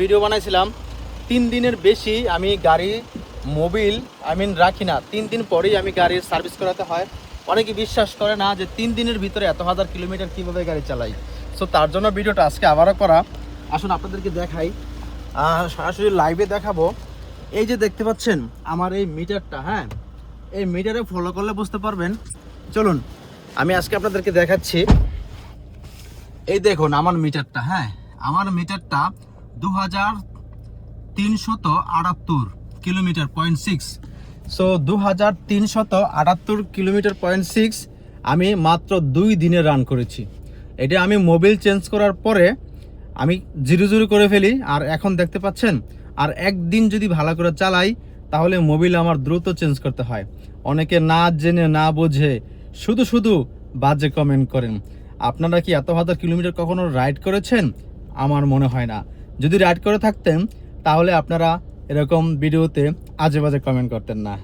Video বানাইছিলাম 3 দিনের বেশি আমি গাড়ি মোবিল রাখি না। 3 দিন পরেই আমি গাড়ির সার্ভিস করাতে হয়। অনেকে বিশ্বাস করে না যে 3 দিনের ভিতরে এত হাজার কিলোমিটার কীভাবে গাড়ি চালাই। সো তার জন্য ভিডিওটা আজকে আবারও করা। আসুন আপনাদেরকে দেখাই, সরাসরি লাইভে দেখাবো। এই যে দেখতে পাচ্ছেন আমার এই মিটারটা, হ্যাঁ, এই মিটারে ফলো করলে বুঝতে পারবেন। চলুন আমি আজকে আপনাদেরকে দেখাচ্ছি। এই দেখুন আমার মিটারটা, হ্যাঁ, আমার মিটারটা 2378 কিলোমিটার 0.6। সো 2378 কিলোমিটার 0.6 আমি মাত্র 2 দিনে রান করেছি। এটা আমি মোবিল চেঞ্জ করার পরে আমি 0 করে ফেলি। আর এখন দেখতে পাচ্ছেন, আর একদিন যদি ভালো করে চালাই তাহলে মোবিল আমার দ্রুত চেঞ্জ করতে হয়। অনেকে না জেনে না বোঝে শুধু বাজে কমেন্ট করেন। আপনারা কি এত হাজার কিলোমিটার কখনো রাইড করেছেন? আমার মনে হয় না। যদি রাইড করে থাকতেন তাহলে আপনারা এরকম ভিডিওতে আজে বাজে কমেন্ট করতেন না।